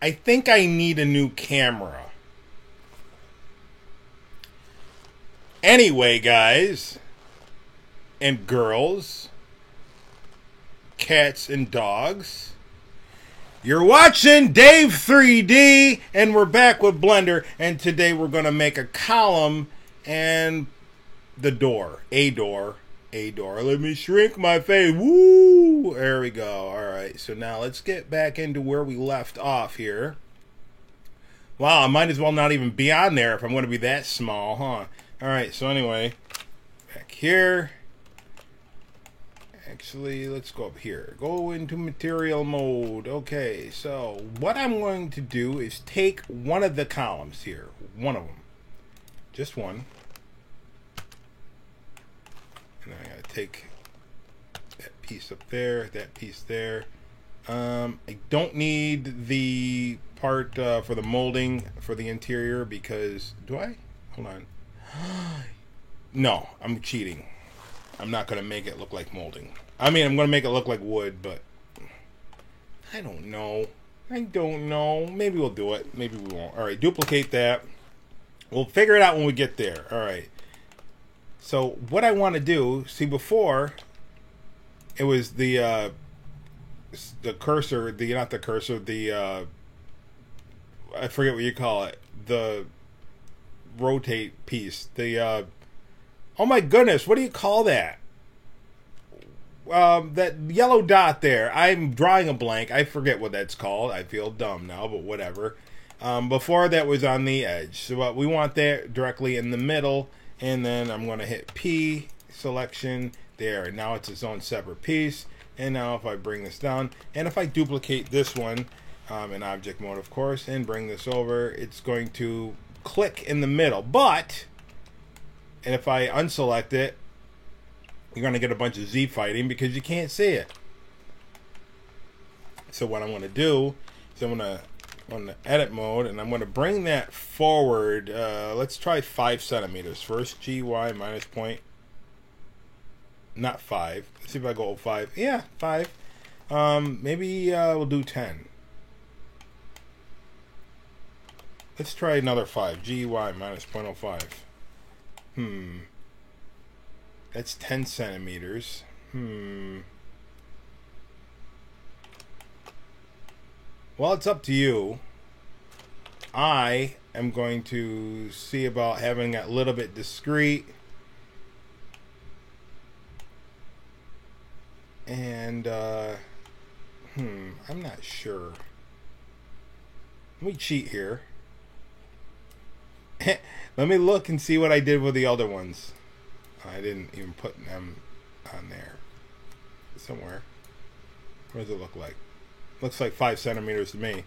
I think I need a new camera. Anyway, guys and girls, cats and dogs, you're watching Dave 3D, and we're back with Blender, and today we're going to make a column and the door. A door. Let me shrink my face. Woo! There we go. Alright, so now let's get back into where we left off here. Wow, I might as well not even be on there if I'm going to be that small, huh? Alright, so anyway, back here. Actually, let's go up here. Go into material mode. Okay, so what I'm going to do is take one of the columns here. One of them. Just one. And I gotta take that piece up there, that piece there. I don't need the part for the molding for the interior because... Do I? Hold on. No, I'm cheating. I'm not going to make it look like molding. I mean, I'm going to make it look like wood, but... I don't know. Maybe we'll do it. Maybe we won't. Alright, duplicate that. We'll figure it out when we get there. Alright. So, what I want to do... See, before... It was the cursor... Not the cursor. The... I forget what you call it. The... rotate piece. The... Oh my goodness, what do you call that? That yellow dot there. I'm drawing a blank. I forget what that's called. I feel dumb now, but whatever. Before that was on the edge. So we want that directly in the middle. And then I'm going to hit P, selection, there. Now it's its own separate piece. And now if I bring this down, and if I duplicate this one, in object mode of course, and bring this over, it's going to click in the middle. But... And if I unselect it, you're going to get a bunch of Z fighting because you can't see it. So what I'm going to do is I'm going to on the edit mode, and I'm going to bring that forward. Let's try 5 centimeters first. GY minus point. Not 5. Let's see if I go 5. Yeah, 5. Maybe we'll do 10. Let's try another 5. GY minus 0.05. That's 10 centimeters. Well, it's up to you. I am going to see about having it a little bit discreet. And, I'm not sure. Let me cheat here. Let me look and see what I did with the other ones. I didn't even put them on there. Somewhere. What does it look like? Looks like 5 centimeters to me.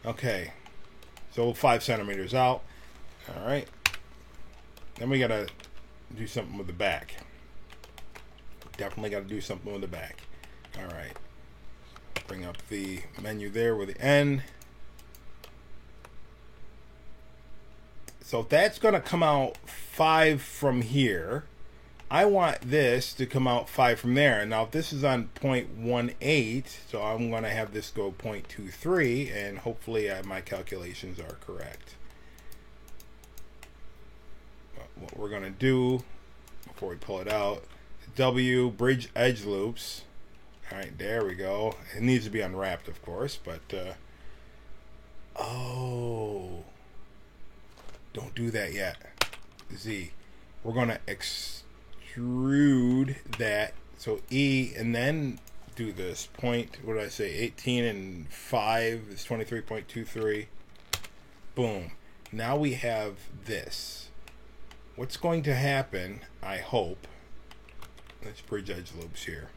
Okay. So 5 centimeters out. Alright. Then we gotta do something with the back. Definitely gotta do something with the back. Alright. Bring up the menu there with the N. So that's going to come out 5 from here. I want this to come out 5 from there. Now, if this is on 0.18, so I'm going to have this go 0.23, and hopefully my calculations are correct. What we're going to do, before we pull it out, W, bridge edge loops. All right, there we go. It needs to be unwrapped, of course, but... oh... Don't do that yet. Z. We're going to extrude that. So E, and then do this. Point, what did I say? 18 and 5 is 23.23. Boom. Now we have this. What's going to happen, I hope. Let's bridge edge loops here.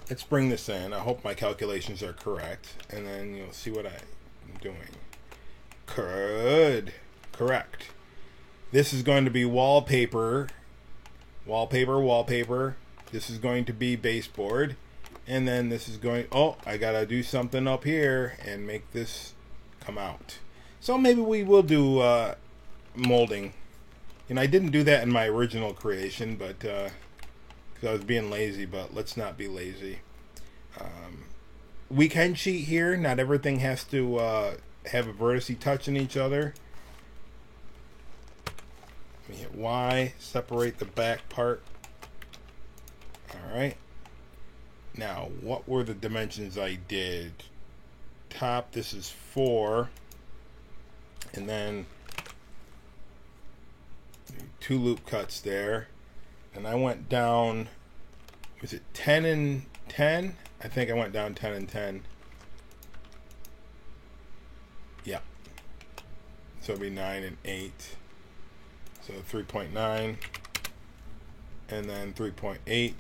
Let's bring this in. I hope my calculations are correct. And then you'll see what I'm doing. Good. Correct. This is going to be wallpaper. Wallpaper. This is going to be baseboard. And then this is going... Oh, I got to do something up here and make this come out. So maybe we will do molding. And I didn't do that in my original creation, but... because I was being lazy, but let's not be lazy. we can cheat here. Not everything has to have a vertice touching each other. Let me hit Y, separate the back part. Alright. Now, what were the dimensions I did? Top, this is 4. And then 2 loop cuts there. And I went down, was it 10 and 10? I think I went down 10 and 10. Yeah. So it'll be 9 and 8. So 3.9. And then 3.8.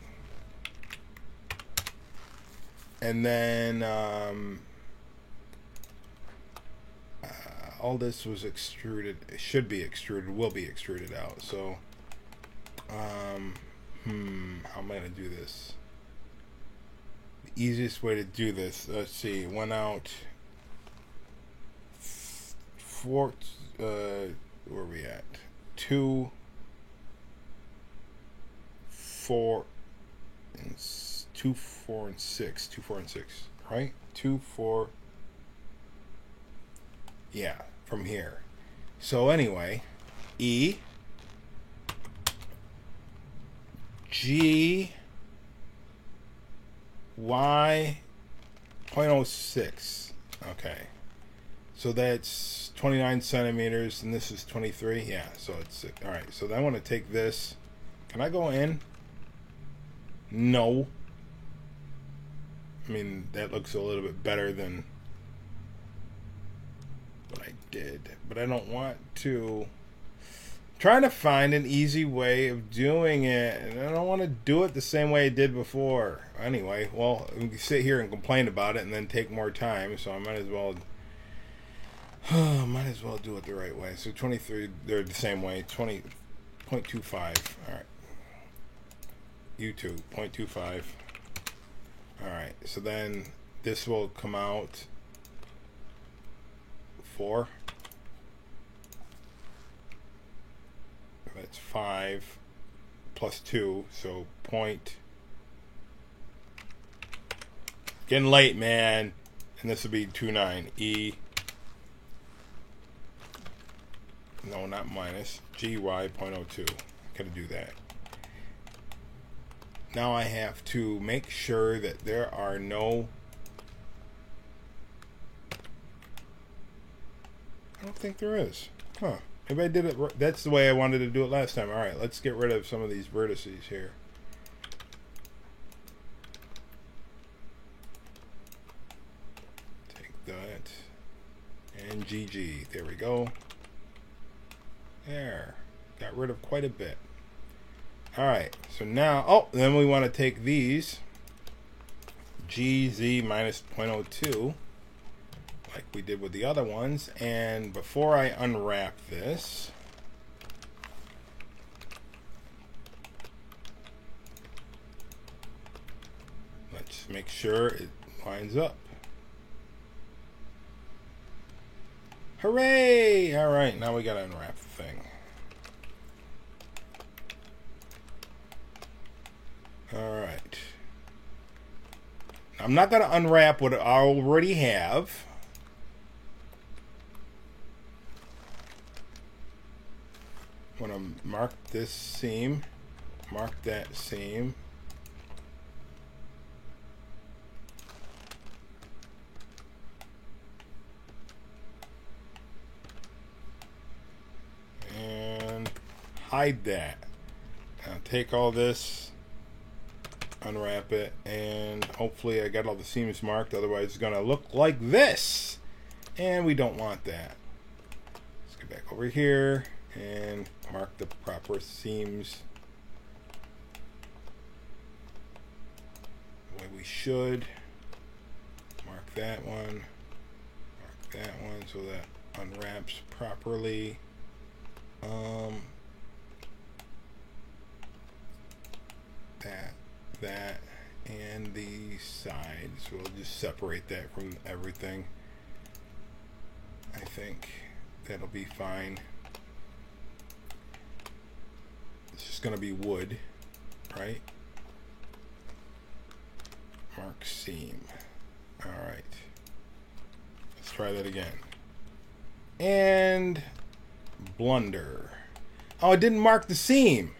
And then all this was extruded. It should be extruded. Will be extruded out. So, how am I gonna do this? The easiest way to do this. Let's see. Went out. 4. Where are we at? 2, 4, and 2, 4, and 6. 2, 4, and 6. Right? 2, 4. Yeah, from here. So anyway, E, G, Y, 0.06. Okay. So that's 29 centimeters, and this is 23. Yeah, so it's all right. So I want to take this. Can I go in? No. I mean, that looks a little bit better than what I did, but I don't want to. I'm trying to find an easy way of doing it, and I don't want to do it the same way I did before. Anyway, well, we can sit here and complain about it and then take more time, so I might as well do it the right way. So 23, they're the same way. 20.25. All right. YouTube 0.25. All right. So then this will come out 4. That's 5 plus 2, so getting late, man. And this will be 2.9. E. No, not minus. GY 0.02. Gotta do that. Now I have to make sure that there are no. I don't think there is. Huh. Maybe I did it. That's the way I wanted to do it last time. All right, let's get rid of some of these vertices here. Take that. And GG. There we go. There. Got rid of quite a bit. All right. So now, oh, then we want to take these. GZ minus 0.02. Like we did with the other ones. And before I unwrap this, let's make sure it lines up. Hooray! All right, now we gotta unwrap the thing. All right. I'm not gonna unwrap what I already have. I'm going to mark this seam, mark that seam. And hide that. Now take all this, unwrap it, and hopefully I got all the seams marked, otherwise it's going to look like this. And we don't want that. Let's get back over here and mark the proper seams the way we should. Mark that one, mark that one, so that unwraps properly. That, and the sides. We'll just separate that from everything. I think that'll be fine. It's just going to be wood, right? Mark seam. All right. Let's try that again. And blunder. Oh, it didn't mark the seam.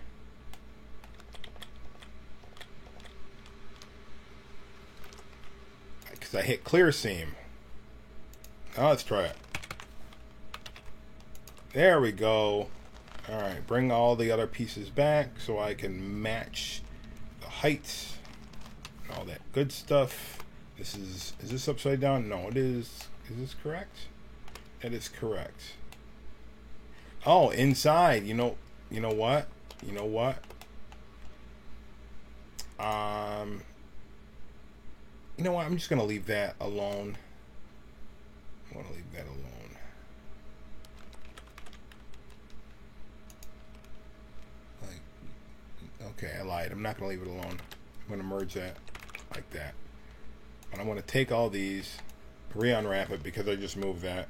Because I hit clear seam. Now let's try it. There we go. All right, bring all the other pieces back so I can match the heights and all that good stuff. Is this upside down? No, it is. Is this correct? That is correct. Oh, inside. You know what? You know what? You know what? I'm just gonna leave that alone. I want to leave that alone. Okay, I lied. I'm not going to leave it alone. I'm going to merge that like that. And I'm going to take all these, re-unwrap it because I just moved that.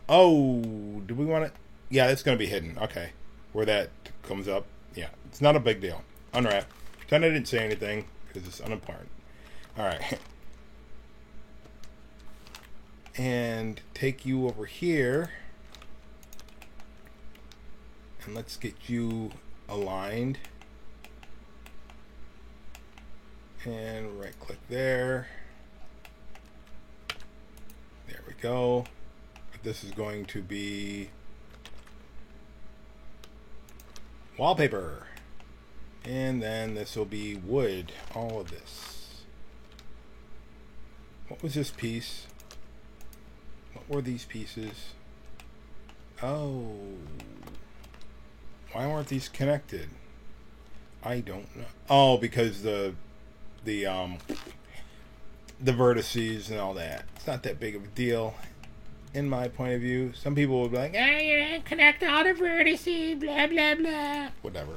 Oh, do we want it? Yeah, it's going to be hidden. Okay. Where that comes up. Yeah, it's not a big deal. Unwrap. Pretend I didn't say anything because it's unimportant. All right. And take you over here. And let's get you aligned. And right click there. There we go. This is going to be wallpaper. And then this will be wood. All of this. What was this piece? What were these pieces? Oh. Why weren't these connected? I don't know. Oh, because the vertices and all that. It's not that big of a deal in my point of view. Some people will be like, you connect all the vertices, blah, blah, blah. Whatever.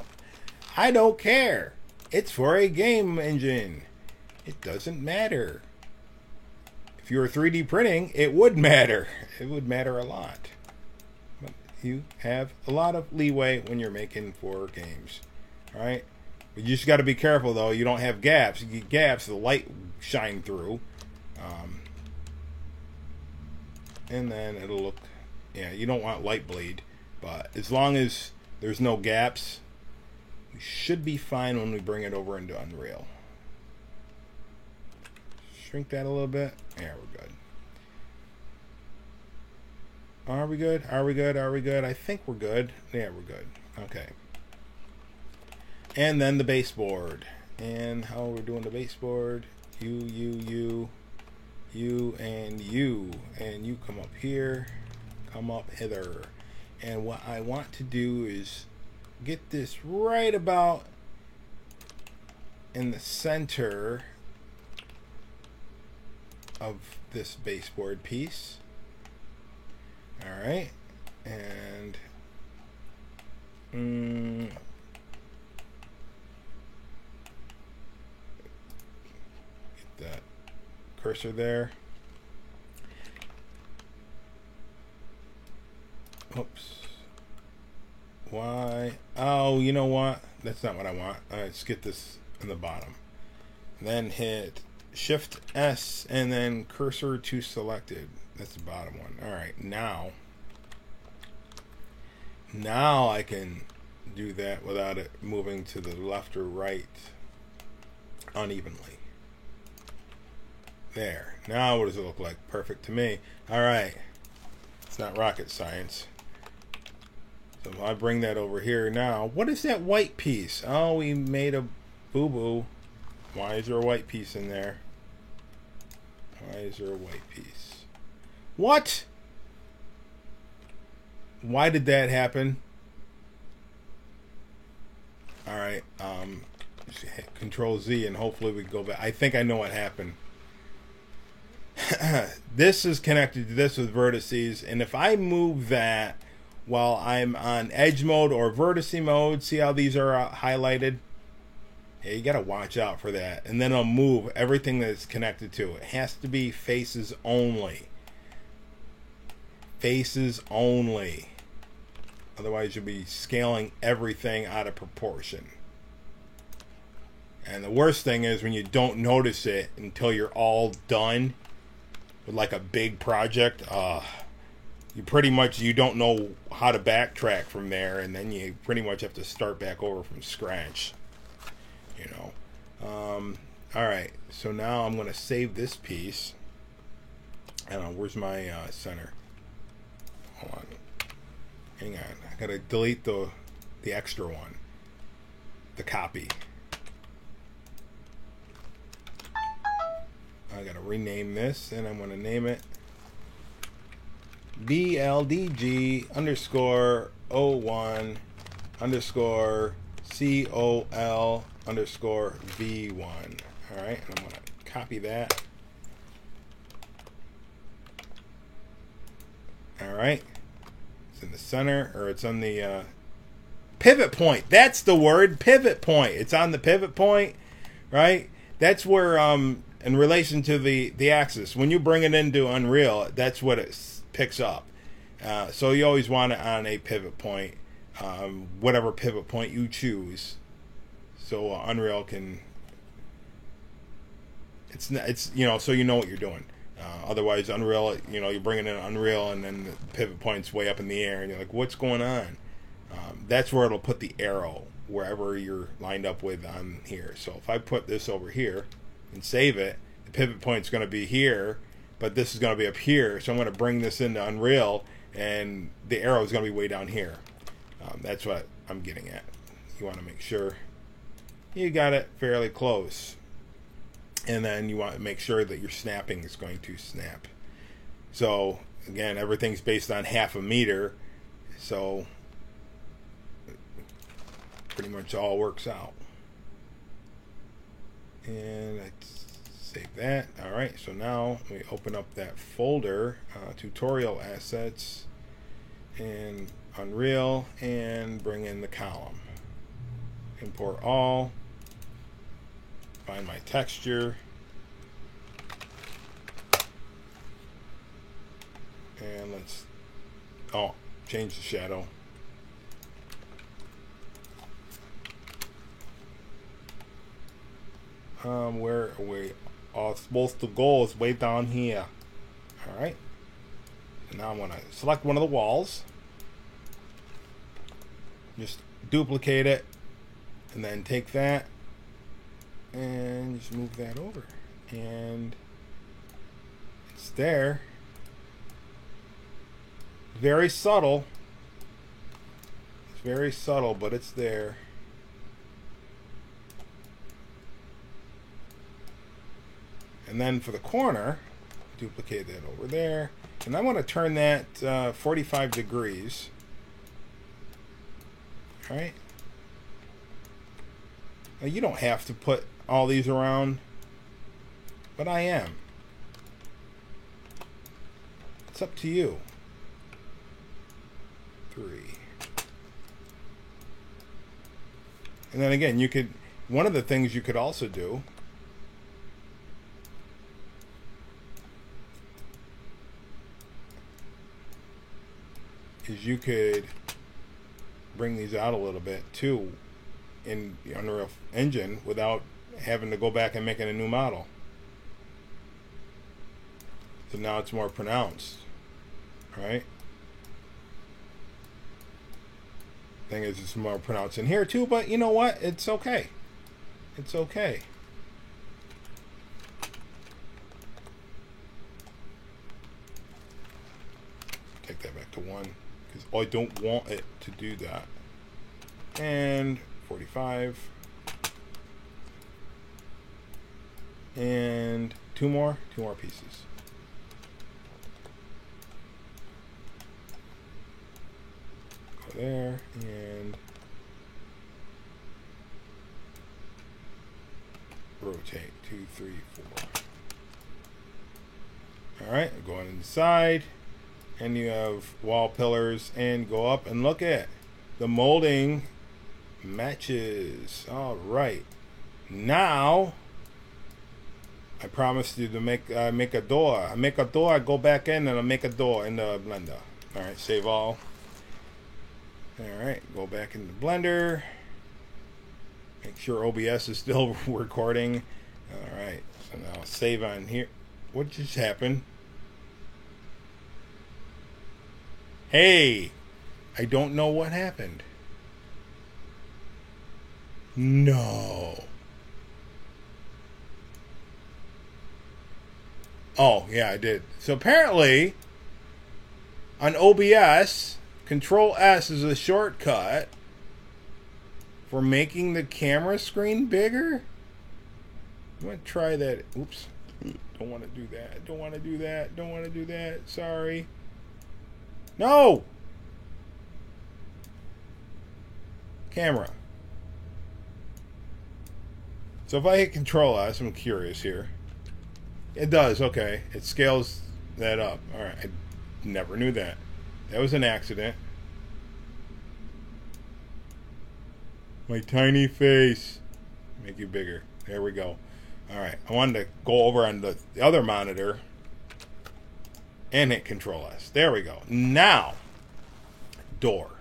I don't care. It's for a game engine. It doesn't matter. If you were 3D printing, it would matter. It would matter a lot. But you have a lot of leeway when you're making for games. All right? You just got to be careful, though. You don't have gaps. You get gaps, the light shine through. And then it'll look... Yeah, you don't want light bleed. But as long as there's no gaps, we should be fine when we bring it over into Unreal. Shrink that a little bit. Yeah, we're good. Are we good? Are we good? Are we good? I think we're good. Yeah, we're good. Okay. And then the baseboard. And how we're doing the baseboard. You, and you. And you come up here. Come up hither. And what I want to do is get this right about in the center of this baseboard piece. Alright. And get that cursor there. Oops. Why? Oh, you know what? That's not what I want. Alright, let's get this in the bottom. Then hit Shift S and then cursor to selected. That's the bottom one. Alright, now I can do that without it moving to the left or right unevenly. There. Now what does it look like? Perfect to me. Alright. It's not rocket science. So if I bring that over here now, what is that white piece? Oh, we made a boo-boo. Why is there a white piece in there? Why is there a white piece? What? Why did that happen? Alright, hit Control Z and hopefully we can go back. I think I know what happened. This is connected to this with vertices, and if I move that while I'm on edge mode or vertice mode, see how these are highlighted? Yeah, you gotta watch out for that. And then I'll move everything that's connected to it. It has to be faces only. Faces only. Otherwise you'll be scaling everything out of proportion. And the worst thing is when you don't notice it until you're all done with like a big project, you pretty much, you don't know how to backtrack from there, and then you pretty much have to start back over from scratch, you know. All right, so now I'm going to save this piece. I don't know, where's my center? Hold on. Hang on. I got to delete the extra one. The copy. I got to rename this, and I'm going to name it BLDG underscore 01 underscore COL underscore V1. All right, and I'm going to copy that. All right, it's in the center, or it's on the pivot point. That's the word, pivot point. It's on the pivot point, right? That's where, in relation to the axis, when you bring it into Unreal, that's what it picks up. So you always want it on a pivot point, whatever pivot point you choose. So Unreal can, it's you know, so you know what you're doing. Otherwise, Unreal, you know, you bring it in Unreal and then the pivot point's way up in the air and you're like, what's going on? That's where it'll put the arrow, wherever you're lined up with on here. So if I put this over here and save it, the pivot point's going to be here, but this is going to be up here. So I'm going to bring this into Unreal and the arrow is going to be way down here. That's what I'm getting at. You want to make sure you got it fairly close. And then you want to make sure that your snapping is going to snap. So again, everything's based on half a meter, so pretty much all works out. And I save that. All right, so now we open up that folder, tutorial assets, and Unreal, and bring in the column. Import all. Find my texture, and let's change the shadow. Where we are supposed to go is way down here. All right, and now I'm going to select one of the walls, just duplicate it, and then take that and just move that over, and it's there. Very subtle. It's very subtle, but it's there. And then for the corner, duplicate that over there, and I want to turn that 45 degrees. All right. Now you don't have to put all these around, but I am. It's up to you. 3. And then again, you could, one of the things you could also do is you could bring these out a little bit too in the Unreal Engine without having to go back and making a new model. So now it's more pronounced, right? Thing is, it's more pronounced in here too, but you know what? It's okay. It's okay. Take that back to 1 because I don't want it to do that. And 45. And two more pieces. Go there and rotate 2, 3, 4. All right, go on inside, and you have wall pillars, and go up and look at the molding matches. All right, now I promised you to make a door. I make a door, I go back in and I make a door in the Blender. All right, save all. All right, go back into Blender. Make sure OBS is still recording. All right, so now save on here. What just happened? Hey, I don't know what happened. No. Oh, yeah, I did. So apparently, on OBS, Control S is a shortcut for making the camera screen bigger. I'm going to try that. Oops. Don't want to do that. Don't want to do that. Don't want to do that. Sorry. No! Camera. So if I hit Control S, I'm curious here. It does, okay. It scales that up. Alright, I never knew that. That was an accident. My tiny face. Make you bigger. There we go. Alright, I wanted to go over on the other monitor and hit Control S. There we go. Now, door.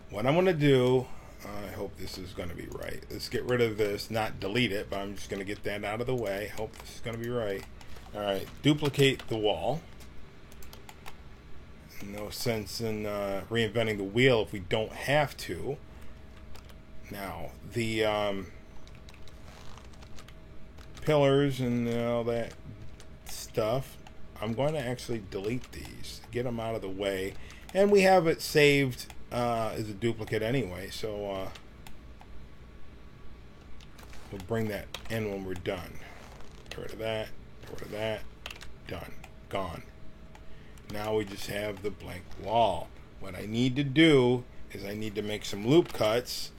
What I'm going to do, I hope this is going to be right. Let's get rid of this, not delete it, but I'm just going to get that out of the way. Hope this is going to be right. Alright, duplicate the wall. No sense in reinventing the wheel if we don't have to. Now, the pillars and all that stuff, I'm going to actually delete these, get them out of the way, and we have it saved as a duplicate anyway, so we'll bring that in when we're done. Get rid of that, get rid of that, done, gone. Now we just have the blank wall. What I need to do is I need to make some loop cuts,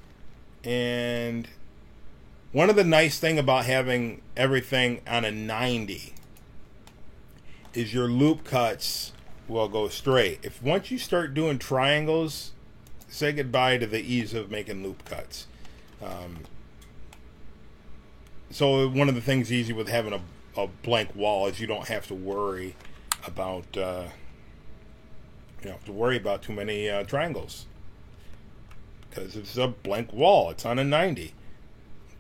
and one of the nice thing about having everything on a 90 is your loop cuts will go straight. If once you start doing triangles, say goodbye to the ease of making loop cuts. So one of the things easy with having a blank wall is you don't have to worry about you don't have to worry about too many triangles, because it's a blank wall. It's on a 90.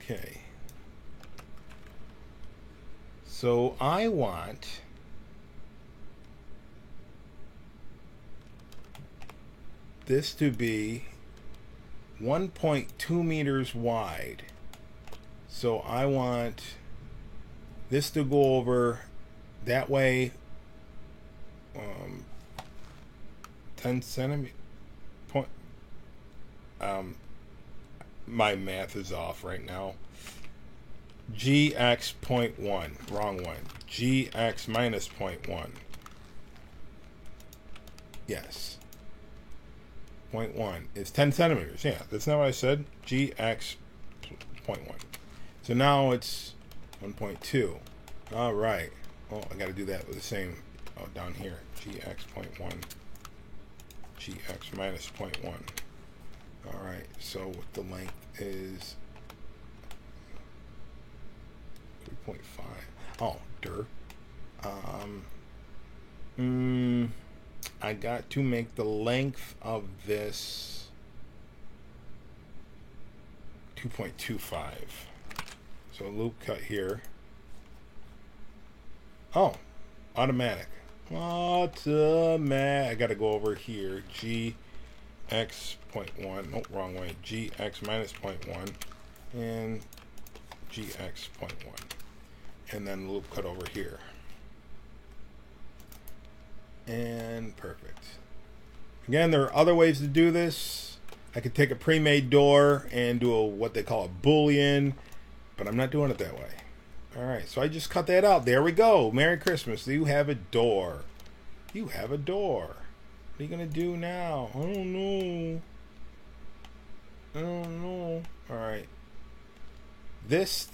Okay. So I want this to be 1.2 meters wide. So I want this to go over that way 10 centimeters. My math is off right now. GX 0.1. Wrong one. GX minus 0.1. Yes. 0.1 is 10 centimeters. Yeah, that's not what I said. GX 0.1. So now it's 1.2. All right. Oh, I got to do that with the same. Oh, down here. GX 0.1. GX minus 0.1. All right. So what the length is 3.5. Oh, I got to make the length of this 2.25. So loop cut here. Oh, automatic. I gotta go over here. GX 0.1. Oh, wrong way. GX minus 0.1 and GX 0.1. And then loop cut over here. And perfect. Again, there are other ways to do this. I could take a pre-made door and do what they call a boolean, but I'm not doing it that way. Alright, so I just cut that out. There we go. Merry Christmas. You have a door. You have a door. What are you going to do now? I don't know. I don't know. Alright. This,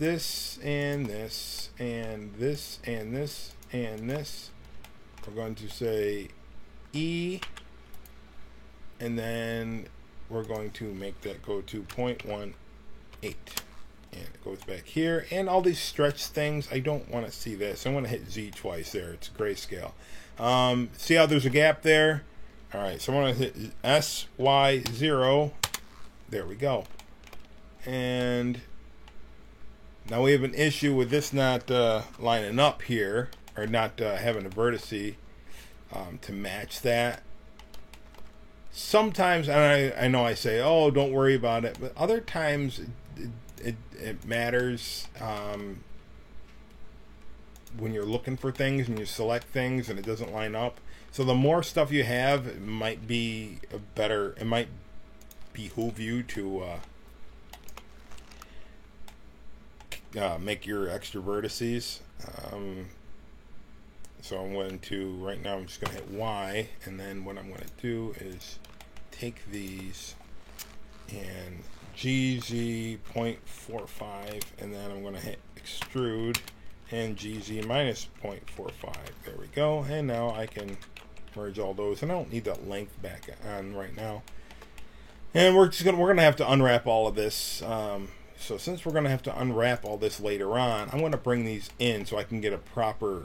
and this, and this, and this, and this. We're going to say E, and then we're going to make that go to 0.18. And it goes back here. And all these stretch things, I don't want to see this. I'm going to hit Z twice there. It's grayscale. See how there's a gap there? All right, so I'm going to hit SY0. There we go. And now we have an issue with this not lining up here, or not having a vertice to match that. sometimes, and I know I say, oh, don't worry about it, but other times it matters. When you're looking for things and you select things and it doesn't line up. So the more stuff you have, it might be a better, it might behoove you to make your extra vertices. So I'm going to, right now I'm just going to hit Y, and then what I'm going to do is take these and GZ 0.45, and then I'm going to hit extrude and GZ minus 0.45. There we go. And now I can merge all those, and I don't need that length back on right now. And we're gonna have to unwrap all of this. So since we're gonna have to unwrap all this later on, I'm gonna bring these in so I can get a proper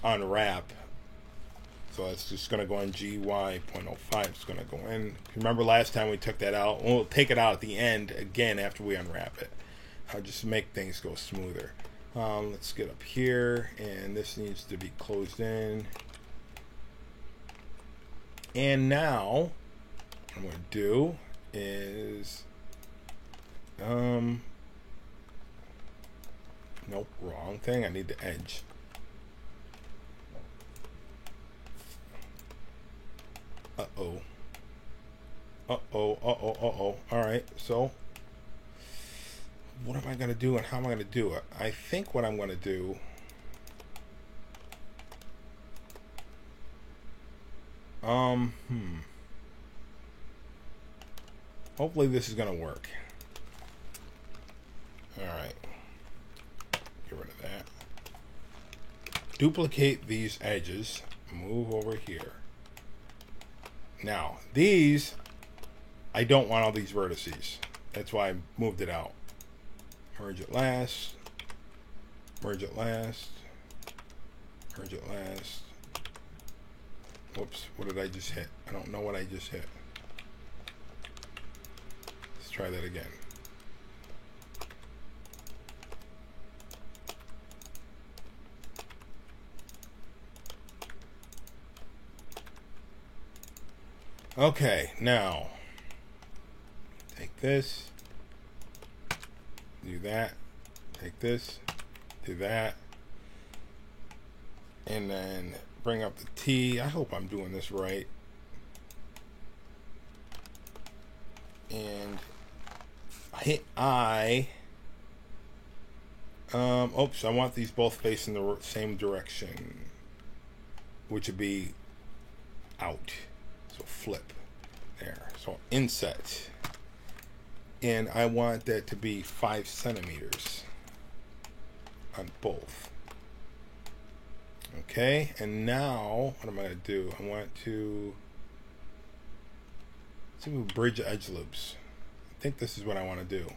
unwrap. So it's just gonna go in GY 0.05. It's gonna go in. Remember last time we took that out? We'll take it out at the end again after we unwrap it. Just to make things go smoother. Let's get up here, and this needs to be closed in. And now what I'm going to do is nope, wrong thing. I need the edge. Uh-oh. All right, so what am I going to do and how am I going to do it? I think what I'm going to do, hopefully this is going to work. All right, get rid of that. Duplicate these edges, move over here. Now these, I don't want all these vertices. That's why I moved it out. Merge it last, merge it last, merge it last. Whoops, what did I just hit? I don't know what I just hit. Let's try that again. Okay, now take this, do that, take this, do that, and then bring up the T. I hope I'm doing this right. And hit I. Oops, I want these both facing the same direction, which would be out. So flip there. So inset. And I want that to be 5 centimeters on both. Okay, and now what am I going to do? I want to bridge edge loops. I think this is what I want to do.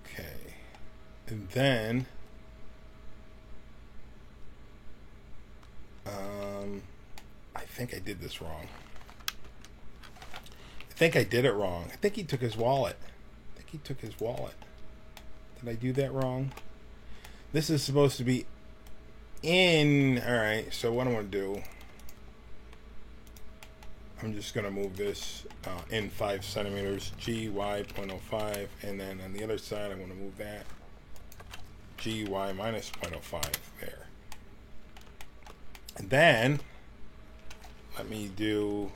Okay, and then I think I did this wrong. I think I did it wrong. I think he took his wallet. Did I do that wrong? This is supposed to be in. Alright, so what I'm going to do, I'm just going to move this in 5 centimeters, GY 0.05, and then on the other side I'm going to move that GY minus 0.05 there. And then let me do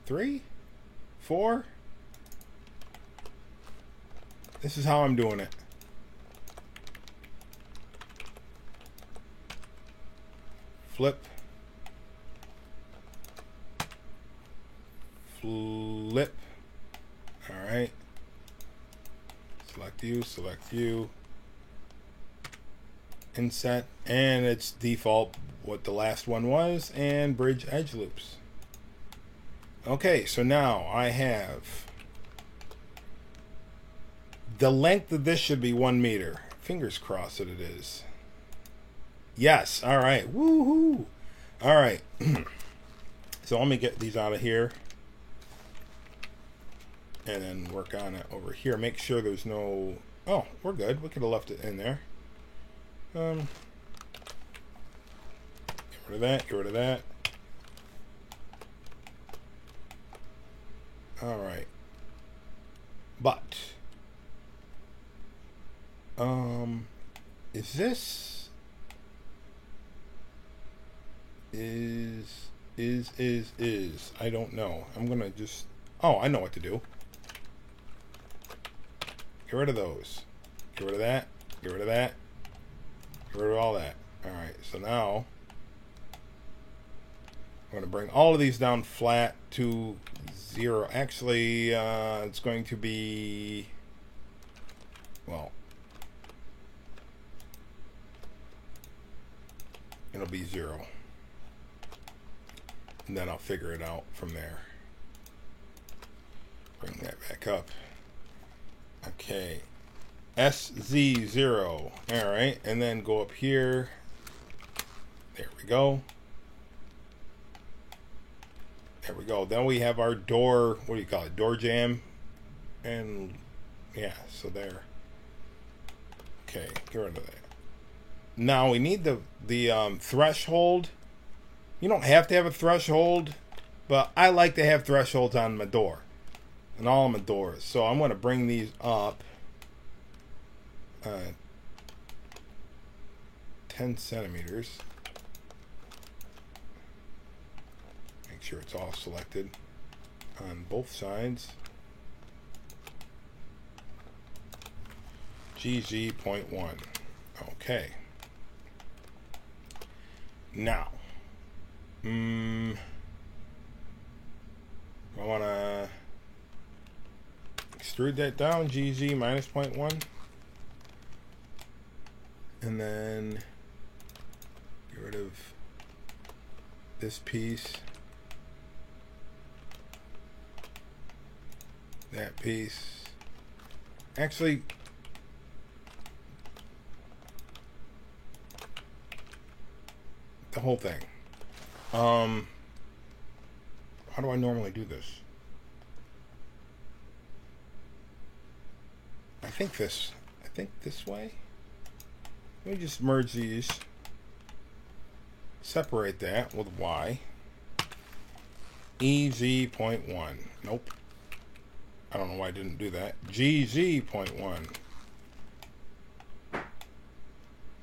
3, 4. This is how I'm doing it. Flip. Flip. All right. Select you. Inset. And it's default what the last one was. And bridge edge loops. Okay, so now I have the length of this should be 1 meter. Fingers crossed that it is. Yes. All right. Woohoo. All right. So let me get these out of here and then work on it over here. Make sure there's no. Oh, we're good. We could have left it in there. rid of that, get rid of that. Alright. But is this is I don't know. I'm gonna just, oh, I know what to do. Get rid of those. Get rid of that. Get rid of that. Get rid of all that. Alright, so now I'm going to bring all of these down flat to 0. Actually, it's going to be, well, it'll be 0. And then I'll figure it out from there. Bring that back up. Okay. SZ0. Alright, and then go up here. There we go. There we go. Then we have our door, what do you call it? Door jamb. And yeah, so there. Okay, get rid of that. Now we need the threshold. You don't have to have a threshold, but I like to have thresholds on my door. And all of my doors. So I'm going to bring these up 10 centimeters. Make sure it's all selected on both sides. GZ.1. Okay. Now, I want to extrude that down, GZ minus 0.1. And then get rid of this piece. That piece. Actually, the whole thing. How do I normally do this? I think this way. Let me just merge these. Separate that with Y. EZ.1. Nope. I don't know why I didn't do that. GZ.1.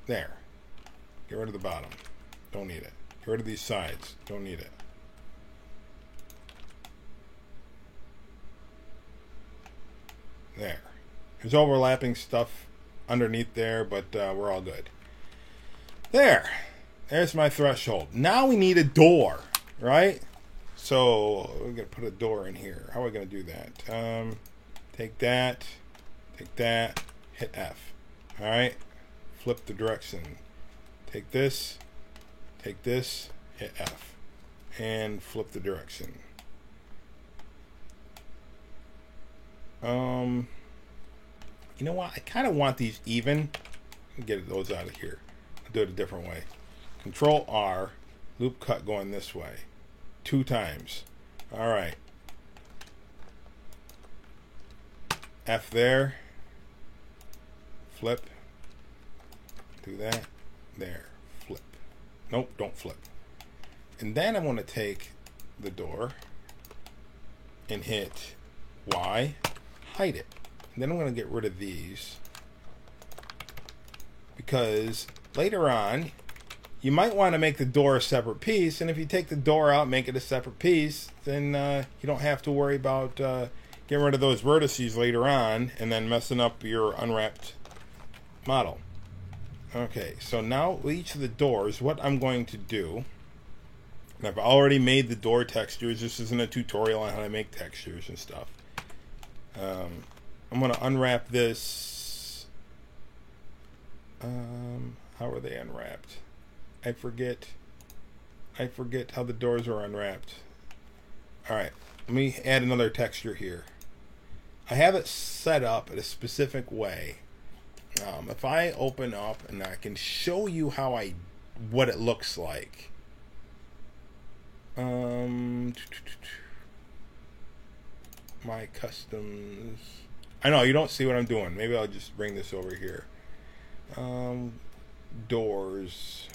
There. Get rid of the bottom. Don't need it. Get rid of these sides. Don't need it. There. There's overlapping stuff underneath there, but we're all good. There. There's my threshold. Now we need a door, right? So we're going to put a door in here. How are we going to do that? Take that, hit F. All right? Flip the direction. Take this, hit F. And flip the direction. You know what? I kind of want these even. Get those out of here. I'll do it a different way. Control R, loop cut going this way. 2 times. All right. F there. Flip. Do that. There. Flip. Nope, don't flip. And then I want to take the door and hit Y, hide it. And then I'm going to get rid of these because later on you might want to make the door a separate piece, and if you take the door out and make it a separate piece, then you don't have to worry about getting rid of those vertices later on and then messing up your unwrapped model. Okay, so now with each of the doors, what I'm going to do, and I've already made the door textures. This isn't a tutorial on how to make textures and stuff. I'm going to unwrap this. How are they unwrapped? I forget how the doors are unwrapped. Alright, let me add another texture here. I have it set up in a specific way. If I open up and I can show you what it looks like. My customs. I know you don't see what I'm doing. Maybe I'll just bring this over here. Doors.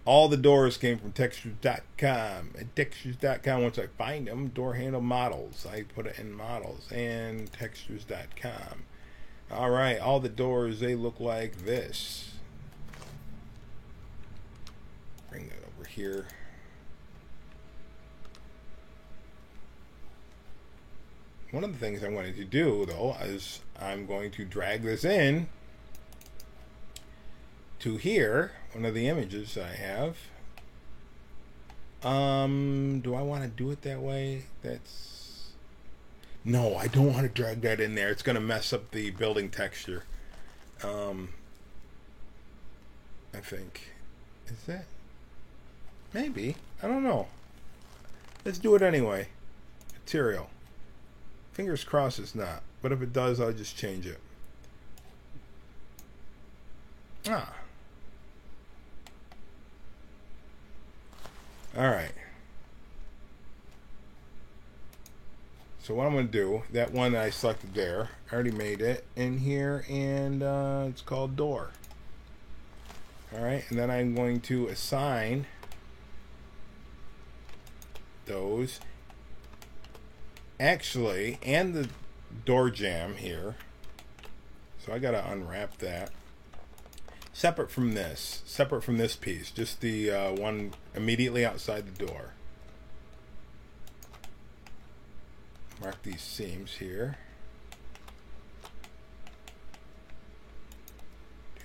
All the doors came from Textures.com. At Textures.com, once I find them, door handle models, I put it in models and Textures.com. All right, all the doors, they look like this. Bring that over here. One of the things I wanted to do, though, is I'm going to drag this in to here, one of the images I have. Do I want to do it that way? No, I don't want to drag that in there. It's going to mess up the building texture. I think. Is that? Maybe. I don't know. Let's do it anyway. Material. Fingers crossed it's not. But if it does, I'll just change it. Alright. So what I'm going to do, that one that I selected there, I already made it in here, and it's called door. Alright, and then I'm going to assign those. Actually, and the door jamb here. So I got to unwrap that. Separate from this piece, just the one immediately outside the door. Mark these seams here.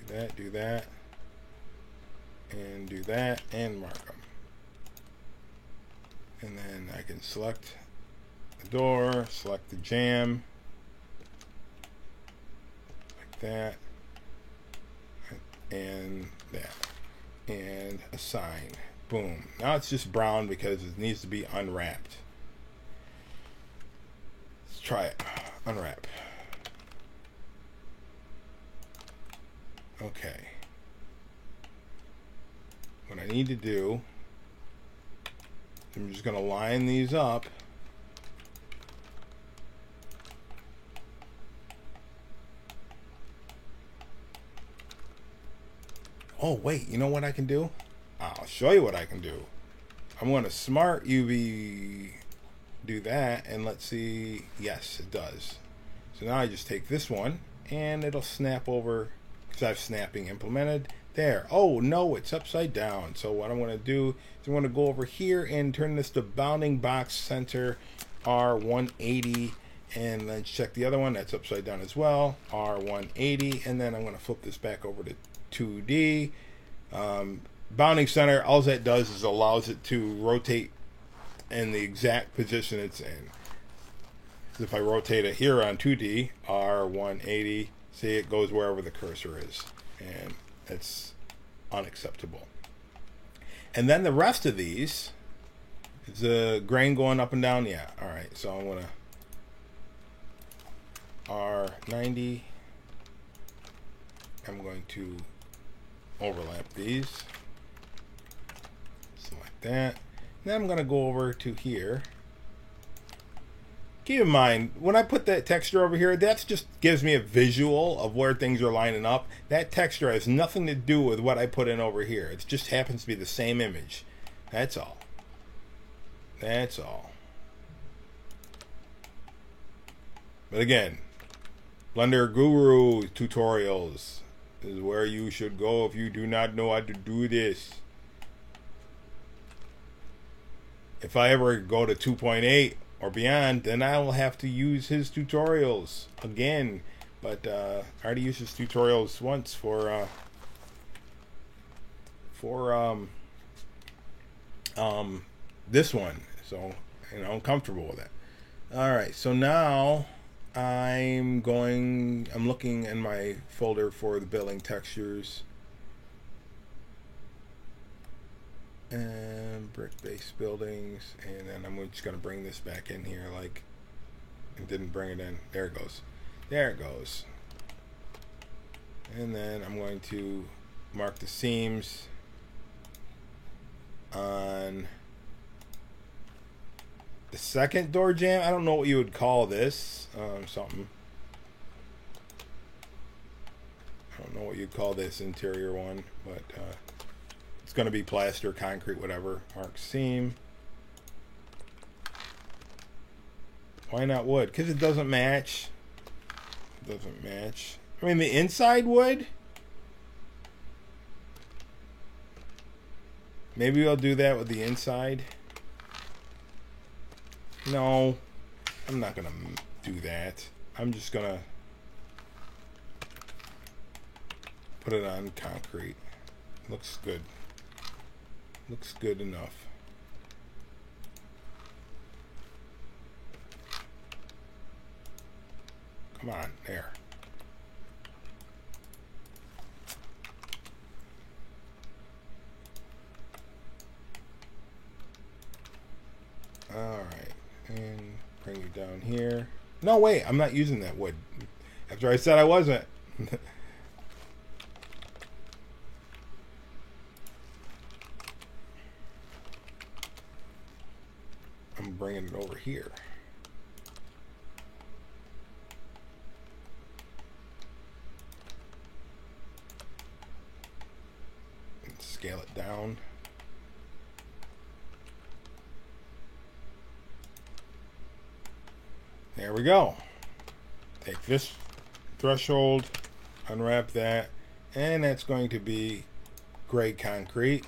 Do that, and do that, and mark them. And then I can select the door, select the jamb, like that. And that, and assign. Boom. Now it's just brown because it needs to be unwrapped. Let's try it. Unwrap. Okay. What I need to do, I'm just going to line these up. Oh, wait, you know what I can do? I'll show you what I can do. I'm going to smart UV do that, and let's see. Yes, it does. So now I just take this one, and it'll snap over, because I have snapping implemented. There. Oh, no, it's upside down. So what I'm going to do is I'm going to go over here and turn this to bounding box center R180, and then check the other one. That's upside down as well, R180, and then I'm going to flip this back over to 2D. Bounding center, all that does is allows it to rotate in the exact position it's in. So if I rotate it here on 2D, R180, see, it goes wherever the cursor is, and it's unacceptable. And then the rest of these, is the grain going up and down? Yeah. All right, so I'm gonna R90. I'm going to overlap these, select that. Then I'm going to go over to here. Keep in mind, when I put that texture over here, that just gives me a visual of where things are lining up. That texture has nothing to do with what I put in over here. It just happens to be the same image. That's all. That's all. But again, Blender Guru tutorials is where you should go if you do not know how to do this. If I ever go to 2.8 or beyond, then I will have to use his tutorials again. But I already used his tutorials once for this one, so you know I'm comfortable with it. All right, so now I'm looking in my folder for the building textures and brick-based buildings, and then I'm just going to bring this back in here, like, and didn't bring it in. There it goes. There it goes. And then I'm going to mark the seams on the second door jamb. I don't know what you would call this. Something. I don't know what you'd call this interior one, but It's going to be plaster, concrete, whatever. Mark seam. Why not wood? Because it doesn't match. It doesn't match. I mean, the inside would. Maybe I'll do that with the inside. No, I'm not going to do that. I'm just going to put it on concrete. Looks good. Looks good enough. Come on, there. Alright, and bring you down here. No, wait, I'm not using that wood. After I said I wasn't. I'm bringing it over here. And scale it down. There we go. Take this threshold, unwrap that, and that's going to be gray concrete.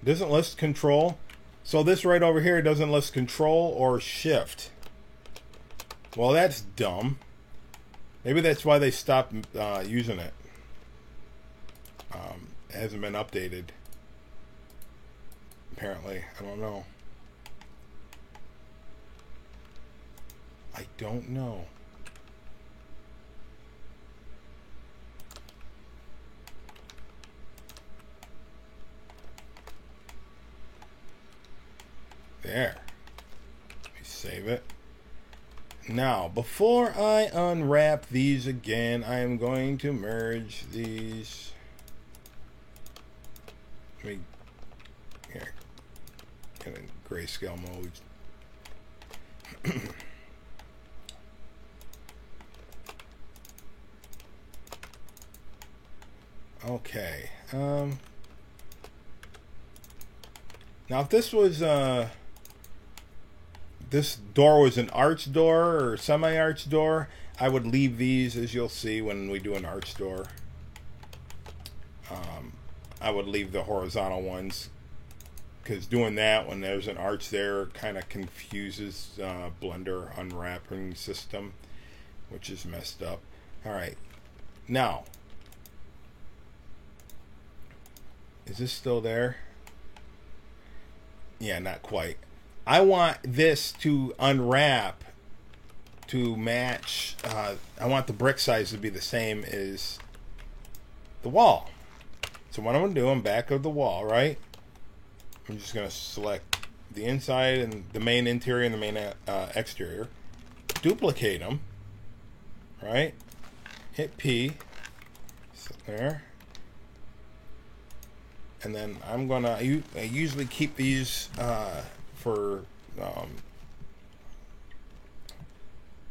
Doesn't list control. So this right over here doesn't list control or shift. Well, that's dumb. Maybe that's why they stopped using it. It hasn't been updated. Apparently, I don't know. I don't know. There. Let me save it. Now, before I unwrap these again, I am going to merge these. Let me, here, get in grayscale mode. Okay. Now, if this was this door was an arch door or semi-arch door, I would leave these, as you'll see when we do an arch door. I would leave the horizontal ones, because doing that when there's an arch there kind of confuses Blender unwrapping system, which is messed up. Alright, now, is this still there? Yeah, not quite. I want this to unwrap to match. I want the brick size to be the same as the wall. So what I'm going to do, I'm back of the wall, right? I'm just going to select the inside and the main interior and the main exterior. Duplicate them, right? Hit P. So there. And then I'm going to, I usually keep these for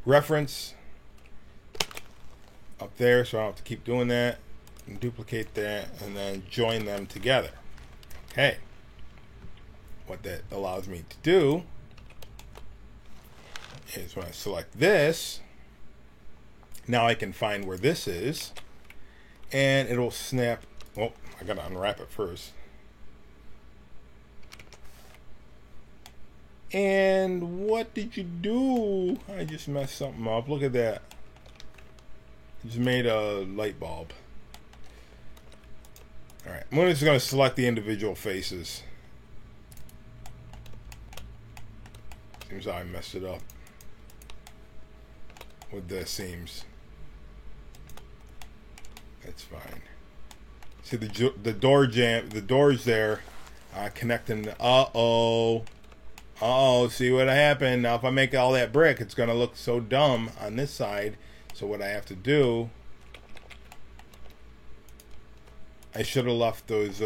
reference up there, so I don't have to keep doing that, and duplicate that, and then join them together. Okay, what that allows me to do is when I select this, now I can find where this is, and it'll snap. Oh, I gotta unwrap it first. And what did you do? I just messed something up. Look at that. Just made a light bulb. Alright, I'm just going to select the individual faces. Seems I messed it up with the seams. That's fine. See the door jam, the doors there, connecting. Uh-oh, see what happened. Now if I make all that brick, it's going to look so dumb on this side. So what I have to do, I should have left those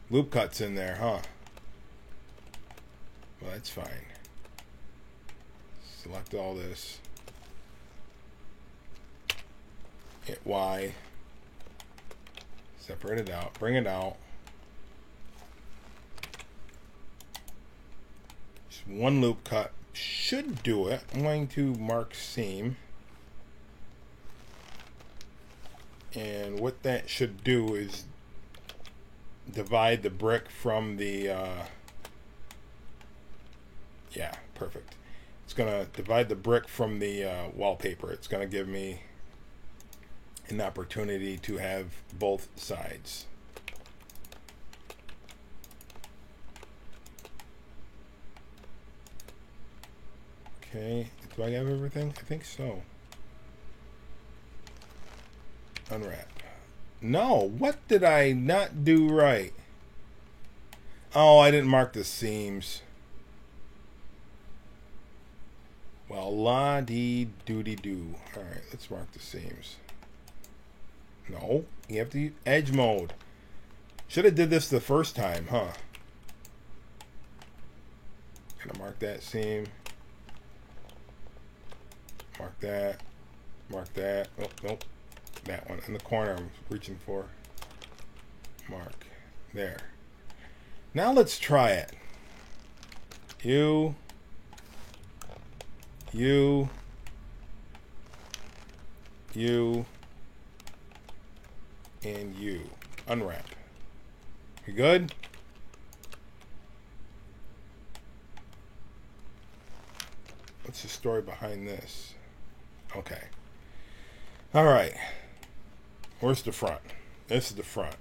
loop cuts in there, huh? Well, that's fine. Select all this. hit Y, separate it out, bring it out. Just one loop cut should do it. I'm going to mark seam. And what that should do is divide the brick from the, yeah, perfect. It's going to divide the brick from the wallpaper. It's going to give me an opportunity to have both sides. Okay, do I have everything? I think so. Unwrap. No, what did I not do right? Oh, I didn't mark the seams. Well, la-dee-doody-doo. Alright, let's mark the seams. No, you have to use edge mode. Should have did this the first time, huh? Gonna mark that seam. Mark that. Mark that. Oh, nope. That one in the corner I'm reaching for. Mark. There. Now let's try it. You. And you. Unwrap. You good? What's the story behind this? Okay. All right. Where's the front? This is the front.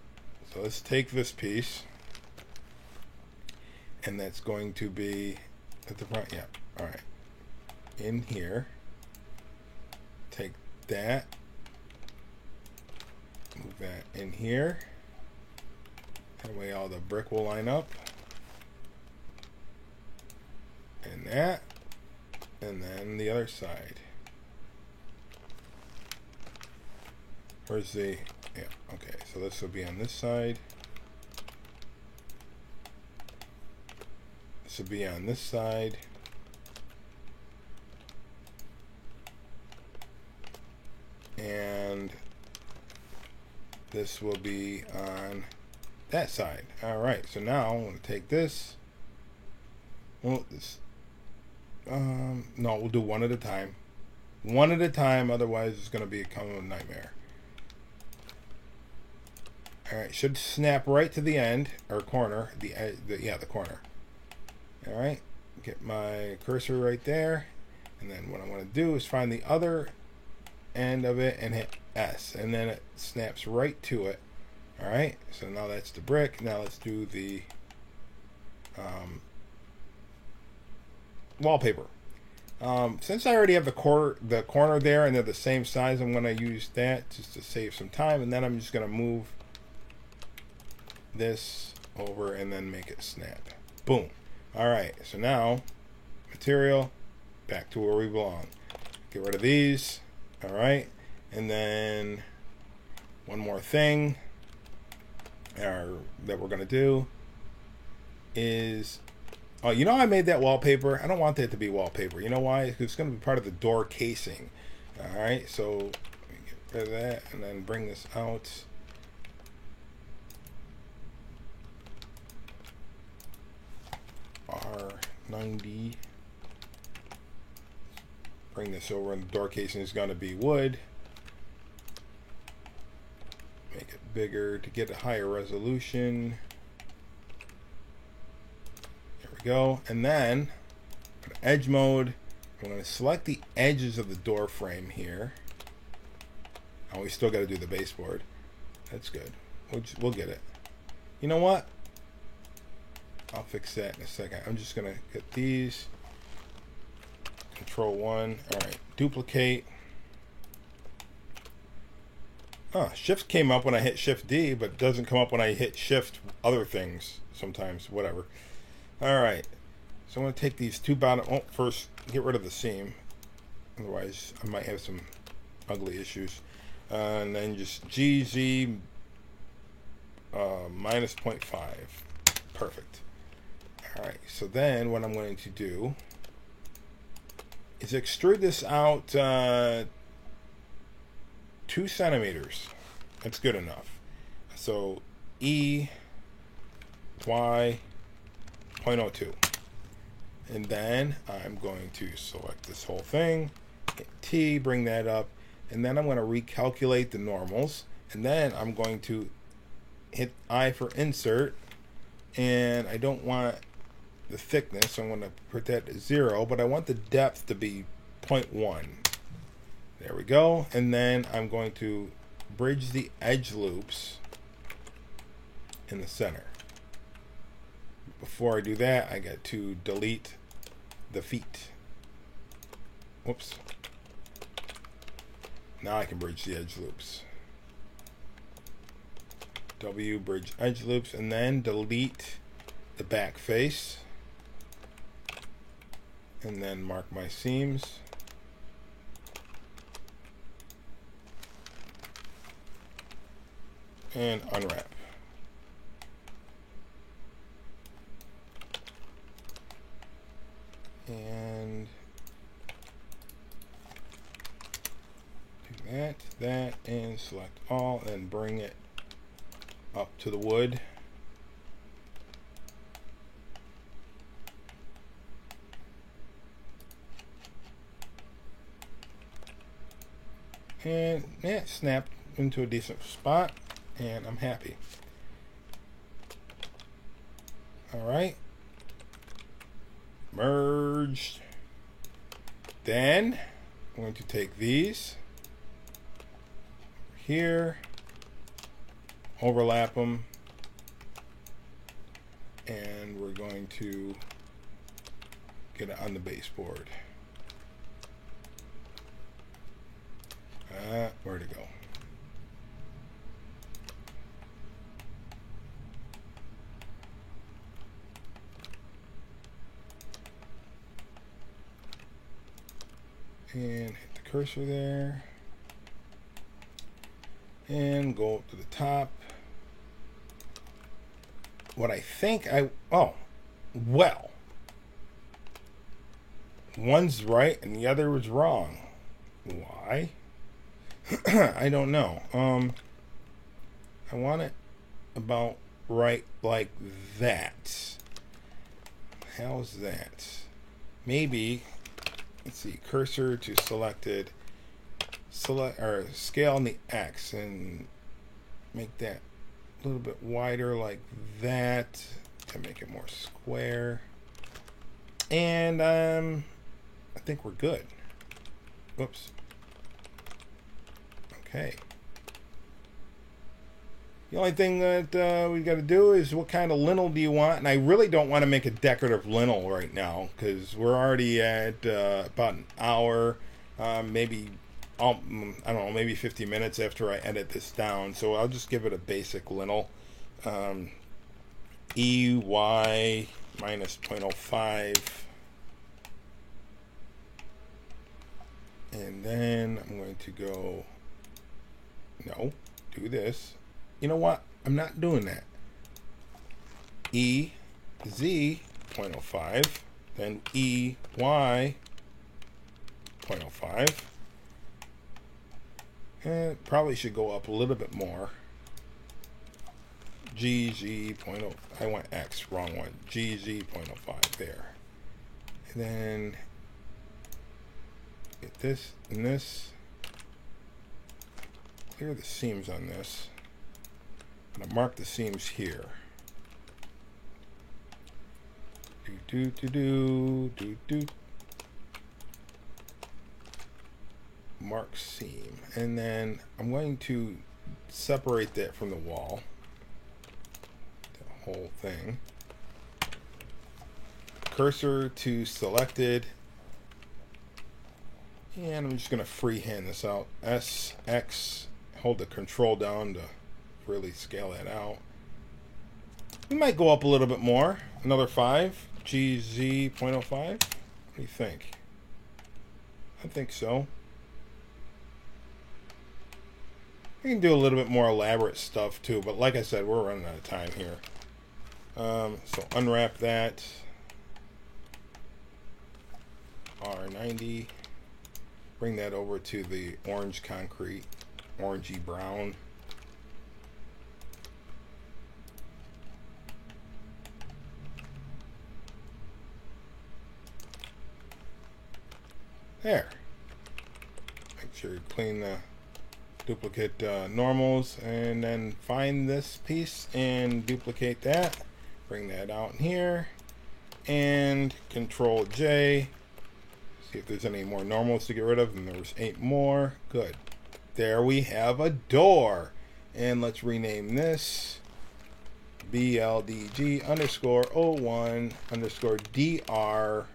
So let's take this piece. And that's going to be at the front. Yeah. All right. In here. Take that. Move that in here. That way all the brick will line up. And that. And then the other side. Where's the... Yeah, okay. So this will be on this side. This will be on this side. And this will be on that side. All right. So now I'm going to take this. Well, this... no, we'll do one at a time. One at a time, otherwise it's going to become a nightmare. Alright, should snap right to the end, or corner, the corner. Alright, get my cursor right there, and then what I want to do is find the other end of it and hit S, and then it snaps right to it. Alright, so now that's the brick. Now let's do the wallpaper. Since I already have the corner there and they're the same size, I'm going to use that just to save some time, and then I'm just going to move this over and then make it snap. Boom. Alright, so now material, back to where we belong. Get rid of these. Alright, and then one more thing that we're going to do is... Oh, you know I made that wallpaper? I don't want that to be wallpaper. You know why? Because it's going to be part of the door casing. Alright, so get rid of that and then bring this out. R90. Bring this over, and the door casing is going to be wood. Make it bigger to get a higher resolution. There we go. And then edge mode. I'm going to select the edges of the door frame here. Oh, we still got to do the baseboard. That's good. We'll get it. You know what? I'll fix that in a second. I'm just going to get these. Control 1. Alright. Duplicate. Oh, Shift came up when I hit Shift D, but it doesn't come up when I hit Shift other things sometimes. Whatever. Alright. So I'm going to take these two bottom... Oh, first, get rid of the seam. Otherwise, I might have some ugly issues. And then just GZ minus 0.5. Perfect. Alright, so then what I'm going to do is extrude this out 2 2 centimeters. That's good enough. So E Y 0.02. And then I'm going to select this whole thing, hit T, bring that up, and then I'm going to recalculate the normals, and then I'm going to hit I for insert, and I don't want the thickness, so I'm going to put that to 0, but I want the depth to be 0.1. There we go. And then I'm going to bridge the edge loops in the center. Before I do that, I got to delete the feet. Whoops. Now I can bridge the edge loops. W, bridge edge loops, and then delete the back face. And then mark my seams. And unwrap. And do that, and select all, and bring it up to the wood. And yeah, snapped into a decent spot, and I'm happy. All right. Merged. Then I'm going to take these here, overlap them, and we're going to get it on the baseboard. Where to go? And hit the cursor there, and go up to the top. What I think well, one's right and the other was wrong. Why? I don't know. I want it about right like that. How's that? Maybe, let's see, cursor to selected, select or scale on the X and make that a little bit wider like that to make it more square. And I think we're good. Whoops. Okay. The only thing that we got to do is what kind of lintel do you want? And I really don't want to make a decorative lintel right now because we're already at about an hour, maybe, I don't know, maybe 50 minutes after I edit this down. So I'll just give it a basic lintel. EY minus 0.05. And then I'm going to go, no, do this. You know what? I'm not doing that. EZ 0.05, then EY 0.05. And probably should go up a little bit more. GZ 0.0, I went X, wrong one. GZ 0.05 there. And then get this and this. Clear the seams on this. I'm going to mark the seams here. Mark seam. And then I'm going to separate that from the wall. The whole thing. Cursor to selected. And I'm just going to freehand this out. S, X, hold the control down to really scale that out. We might go up a little bit more. Another 5. GZ 0.05. What do you think? I think so. We can do a little bit more elaborate stuff too, but like I said, we're running out of time here. So unwrap that. R90. Bring that over to the orange concrete. orangey brown. There. Make sure you clean the duplicate normals, and then find this piece and duplicate that. Bring that out in here, and Control J. See if there's any more normals to get rid of, and there's 8 more. Good. There we have a door. And let's rename this BLDG underscore 01 underscore DR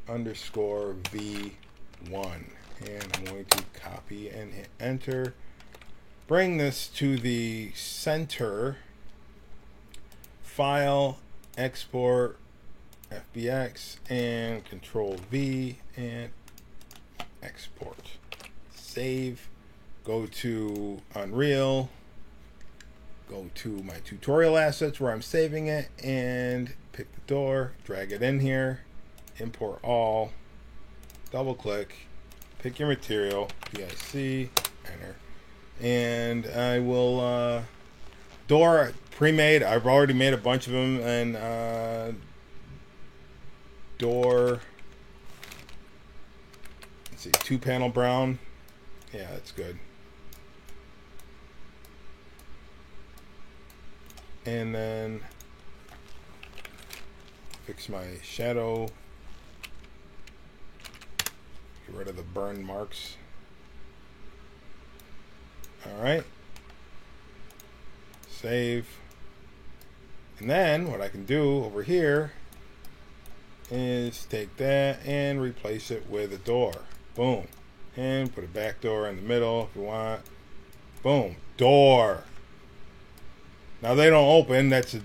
underscore V1. And I'm going to copy and hit enter. Bring this to the center. File, export, FBX, and Control V and export. Save. Go to Unreal. Go to my tutorial assets where I'm saving it, and pick the door. Drag it in here. Import all. Double click. Pick your material. PIC. Enter. And I will door pre-made. I've already made a bunch of them, and door. Let's see, 2-panel brown. Yeah, that's good. And then fix my shadow. Get rid of the burn marks. All right. Save. And then what I can do over here is take that and replace it with a door. Boom. And put a back door in the middle if you want. Boom. Door. Now they don't open. That's a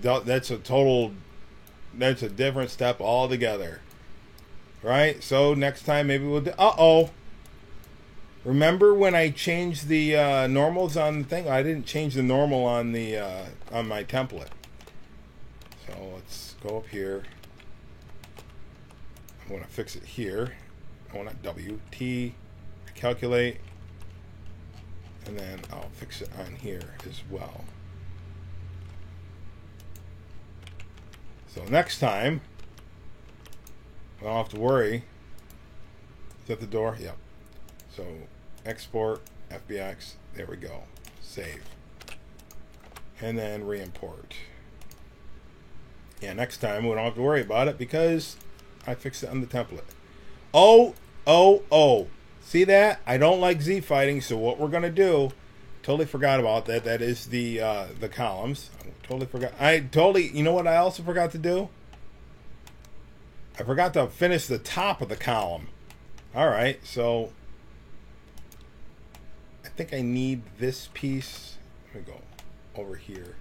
different step altogether. Right? So next time maybe we'll do. Uh-oh. Remember when I changed the normals on the thing? I didn't change the normal on the on my template. So let's go up here. I want to fix it here. I want to WT calculate, and then I'll fix it on here as well. So next time, I don't have to worry. Is that the door? Yep. So export, FBX, there we go. Save. And then re-import. Yeah, next time we don't have to worry about it because I fixed it on the template. Oh. See that? I don't like Z fighting, so what we're gonna do, totally forgot about that. That is the columns. I totally forgot. You know what I also forgot to do? I forgot to finish the top of the column. Alright, so I think I need this piece. Let me go over here.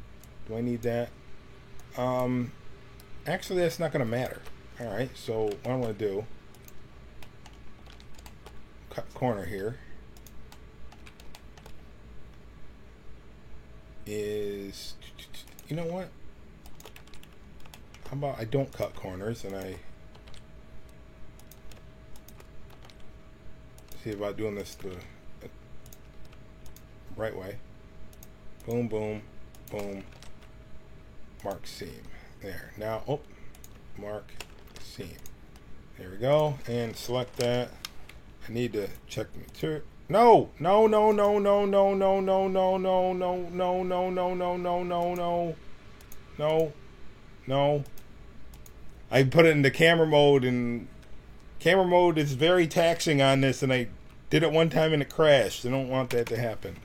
Do I need that? Actually, that's not gonna matter. Alright, so what I'm gonna do, cut corner here, is, you know what? How about I don't cut corners and I see about doing this the right way. Boom, boom, boom. Mark seam. There. Now, oh, mark seam. There we go. And select that. I need to check the material. No. I put it into camera mode, and camera mode is very taxing on this, and I did it one time and it crashed. I don't want that to happen.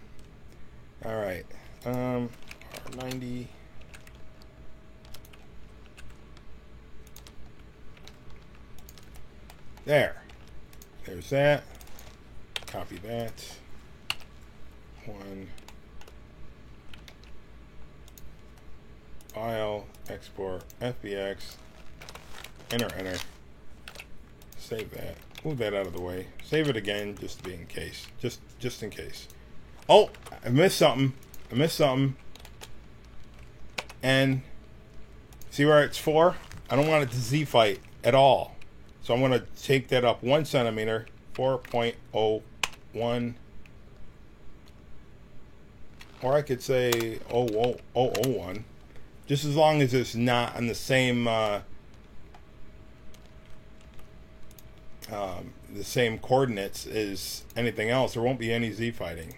Alright. R90. There's that. Copy that. One. File, export, FBX. Enter. Save that. Move that out of the way. Save it again, just to be in case. Just in case. Oh, I missed something. And see where it's 4? I don't want it to Z fight at all. So I'm going to take that up 1 centimeter, 4.01. Or I could say 001. Just as long as it's not on the same coordinates as anything else, there won't be any Z fighting.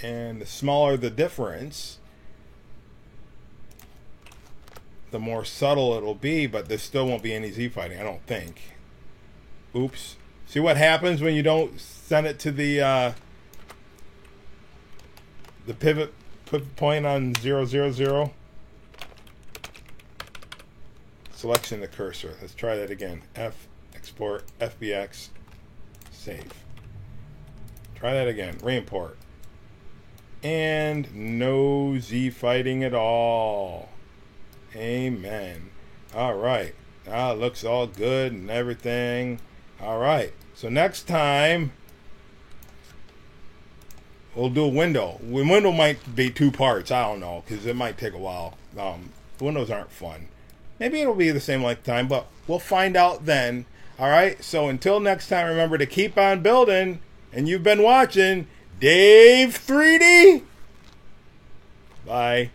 And the smaller the difference, the more subtle it'll be, but there still won't be any Z fighting, I don't think. Oops. See what happens when you don't send it to the pivot point on 000? Selection the cursor. Let's try that again. F, export, FBX, save. Try that again. Reimport. And no Z fighting at all. Amen. All right. Now it looks all good and everything. All right. So next time we'll do a window. Window might be 2 parts. I don't know, because it might take a while. Windows aren't fun. Maybe it'll be the same length time, but we'll find out then. All right. So until next time, remember to keep on building. And you've been watching Dave 3D. Bye.